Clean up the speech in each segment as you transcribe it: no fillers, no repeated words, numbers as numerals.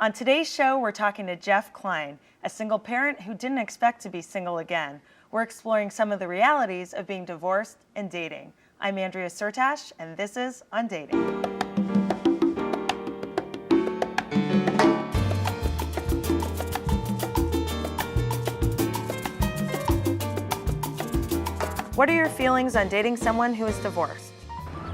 On today's show, we're talking to Jeff Klein, a single parent who didn't expect to be single again. We're exploring some of the realities of being divorced and dating. I'm Andrea Sertash, and this is On Dating. What are your feelings on dating someone who is divorced?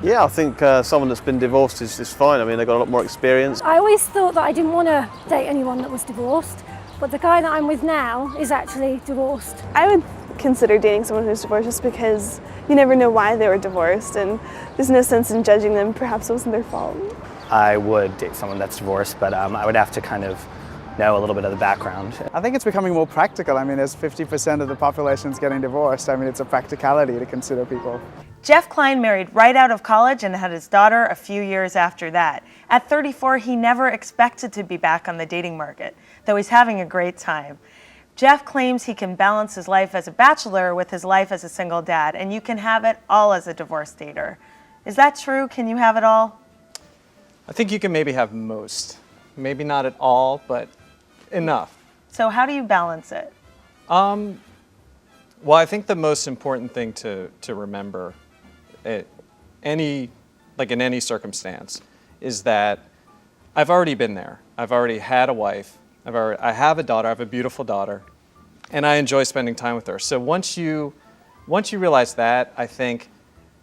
Yeah, I think someone that's been divorced is fine. I mean, they've got a lot more experience. I always thought that I didn't want to date anyone that was divorced, but the guy that I'm with now is actually divorced. I would consider dating someone who's divorced just because you never know why they were divorced and there's no sense in judging them. Perhaps it wasn't their fault. I would date someone that's divorced, but I would have to kind of know a little bit of the background. I think it's becoming more practical. I mean, as 50% of the population is getting divorced, I mean, it's a practicality to consider people. Jeff Klein married right out of college and had his daughter a few years after that. At 34, he never expected to be back on the dating market, though he's having a great time. Jeff claims he can balance his life as a bachelor with his life as a single dad, and you can have it all as a divorced dater. Is that true? Can you have it all? I think you can maybe have most. Maybe not at all, but enough. So how do you balance it? Well, I think the most important thing to remember in any circumstance is that I've already been there. I've already had a wife. I have a daughter. I have a beautiful daughter, and I enjoy spending time with her. So once you realize that, I think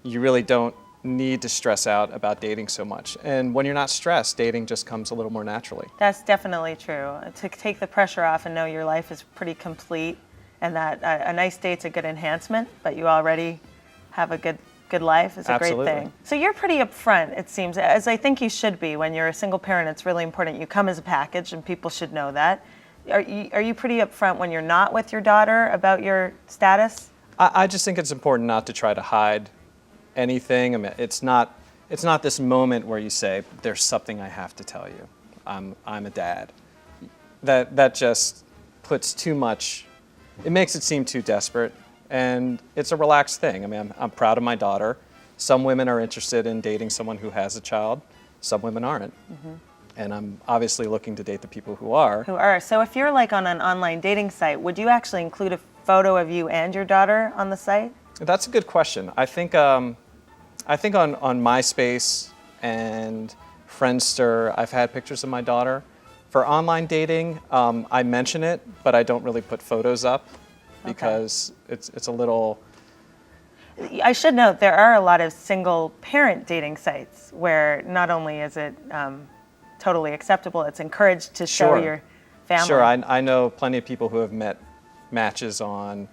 you really don't need to stress out about dating so much. And when you're not stressed, dating just comes a little more naturally. That's definitely true. To take the pressure off and know your life is pretty complete, and that a nice date's a good enhancement, but you already have a good life is a Absolutely. great thing. So you're pretty upfront, it seems, as I think you should be. When you're a single parent, it's really important. You come as a package, and people should know that. Are you pretty upfront when you're not with your daughter about your status? I just think it's important not to try to hide anything. I mean, it's not this moment where you say, there's something I have to tell you. I'm a dad. That just puts too much, it makes it seem too desperate, and it's a relaxed thing. I mean, I'm proud of my daughter. Some women are interested in dating someone who has a child. Some women aren't. Mm-hmm. And I'm obviously looking to date the people who are. So if you're like on an online dating site, would you actually include a photo of you and your daughter on the site? That's a good question. I think on MySpace and Friendster, I've had pictures of my daughter. For online dating, I mention it, but I don't really put photos up because it's a little... I should note there are a lot of single parent dating sites where not only is it totally acceptable, it's encouraged to show your family. Sure, I know plenty of people who have met matches on,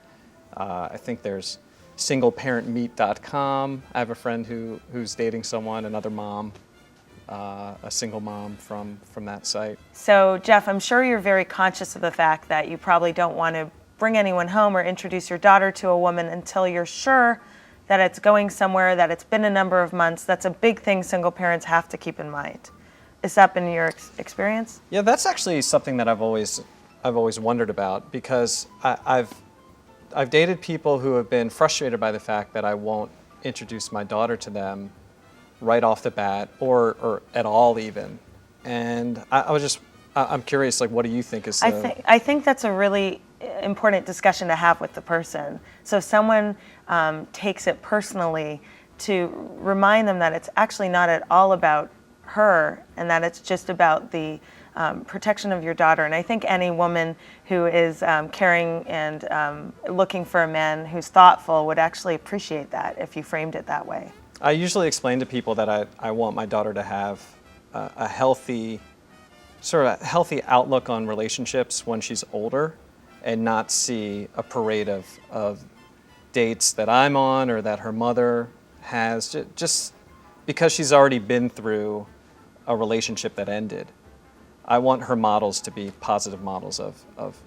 I think there's singleparentmeet.com. I have a friend who's dating someone, another mom, a single mom from that site. So Jeff, I'm sure you're very conscious of the fact that you probably don't want to bring anyone home or introduce your daughter to a woman until you're sure that it's going somewhere, that it's been a number of months. That's a big thing single parents have to keep in mind. Has that been your experience? Yeah, that's actually something that I've always wondered about, because I've dated people who have been frustrated by the fact that I won't introduce my daughter to them right off the bat or at all even. And I'm curious, like, what do you think is I think that's a really important discussion to have with the person. So if someone takes it personally, to remind them that it's actually not at all about her and that it's just about the protection of your daughter. And I think any woman who is caring and looking for a man who's thoughtful would actually appreciate that if you framed it that way. I usually explain to people that I want my daughter to have a healthy outlook on relationships when she's older, and not see a parade of dates that I'm on or that her mother has, just because she's already been through a relationship that ended. I want her models to be positive models of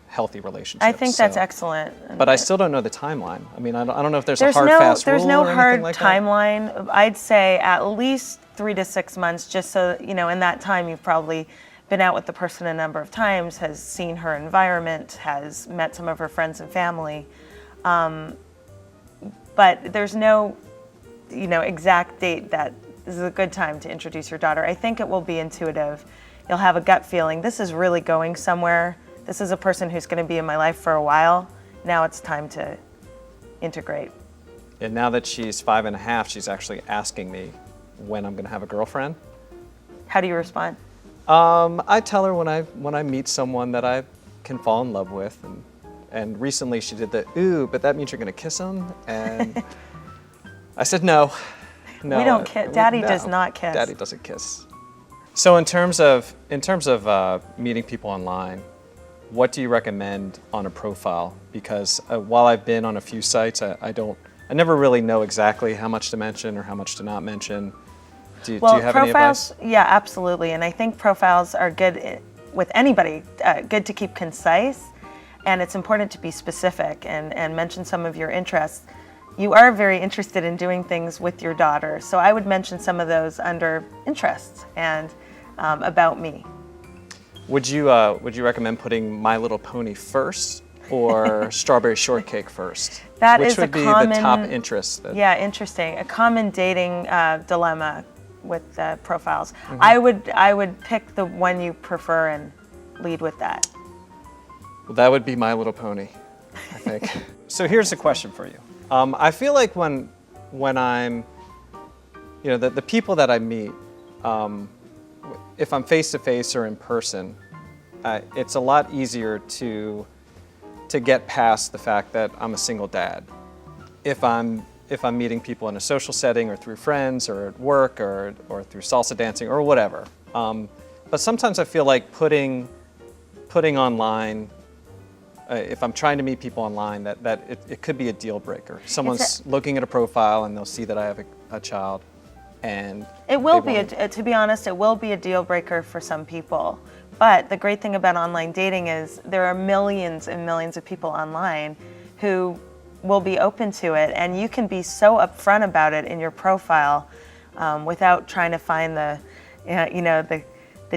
healthy relationships. I think that's excellent. But I still don't know the timeline. I mean, I don't know if there's a hard, fast rule There's no or hard anything like timeline. that. I'd say at least 3 to 6 months, just so, in that time you've probably been out with the person a number of times, has seen her environment, has met some of her friends and family. But there's no, exact date that this is a good time to introduce your daughter. I think it will be intuitive. you'll have a gut feeling, this is really going somewhere. This is a person who's going to be in my life for a while. Now it's time to integrate. And now that she's 5.5, she's actually asking me when I'm going to have a girlfriend. How do you respond? I tell her when I meet someone that I can fall in love with, and recently she did the ooh, but that means you're going to kiss him, and I said no. We don't kiss. Daddy does not kiss. Daddy doesn't kiss. So in terms of meeting people online, what do you recommend on a profile? Because while I've been on a few sites, I never really know exactly how much to mention or how much to not mention. Do you have any advice? Yeah, absolutely. And I think profiles are good with anybody, good to keep concise. And it's important to be specific and mention some of your interests. You are very interested in doing things with your daughter. So I would mention some of those under interests and about me. Would you recommend putting My Little Pony first or Strawberry Shortcake first? That Which is would a be common, the top interest? Yeah, interesting. A common dating dilemma with profiles. I would pick the one you prefer and lead with that. Well, that would be My Little Pony, I think. So here's a question for you. I feel like when I'm, the people that I meet, if I'm face to face or in person, it's a lot easier to get past the fact that I'm a single dad. If I'm meeting people in a social setting or through friends or at work or through salsa dancing or whatever. But sometimes I feel like putting online, if I'm trying to meet people online, that it could be a deal breaker. Someone's looking at a profile and they'll see that I have a child, and it will be, to be honest, it will be a deal breaker for some people. But the great thing about online dating is there are millions and millions of people online who will be open to it, and you can be so upfront about it in your profile without trying to find the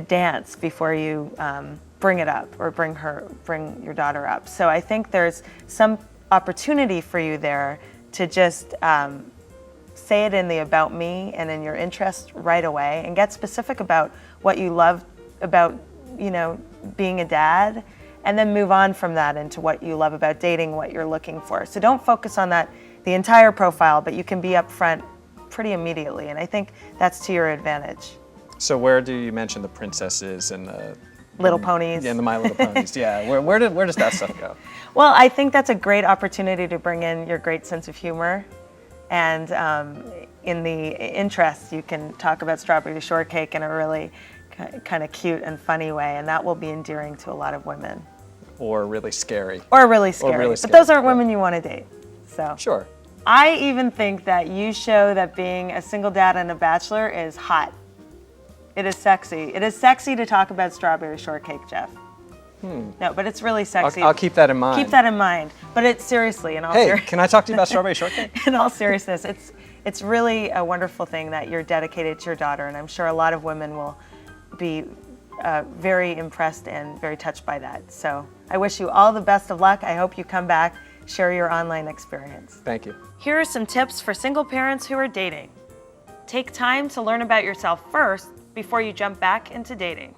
dance before you bring it up or bring your daughter up. So I think there's some opportunity for you there to just say it in the about me and in your interest right away, and get specific about what you love about being a dad, and then move on from that into what you love about dating, what you're looking for. So don't focus on that the entire profile, but you can be upfront pretty immediately, and I think that's to your advantage. So where do you mention the princesses and the Little Ponies? Yeah, and the My Little Ponies. Yeah, where does that stuff go? Well, I think that's a great opportunity to bring in your great sense of humor, and in the interests, you can talk about Strawberry Shortcake in a really kind of cute and funny way, and that will be endearing to a lot of women. Or really scary. Or really scary. But those aren't women you want to date. So sure. I even think that you show that being a single dad and a bachelor is hot. It is sexy. It is sexy to talk about Strawberry Shortcake, Jeff. No, but it's really sexy. I'll keep that in mind. Keep that in mind. But it's seriously, in all Hey, can I talk to you about Strawberry Shortcake? In all seriousness, it's really a wonderful thing that you're dedicated to your daughter, and I'm sure a lot of women will be very impressed and very touched by that. So I wish you all the best of luck. I hope you come back, share your online experience. Thank you. Here are some tips for single parents who are dating. Take time to learn about yourself first before you jump back into dating.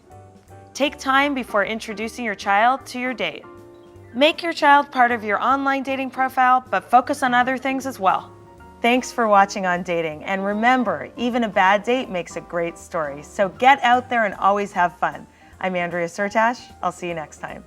Take time before introducing your child to your date. Make your child part of your online dating profile, but focus on other things as well. Thanks for watching On Dating, and remember, even a bad date makes a great story. So get out there and always have fun. I'm Andrea Sertash. I'll see you next time.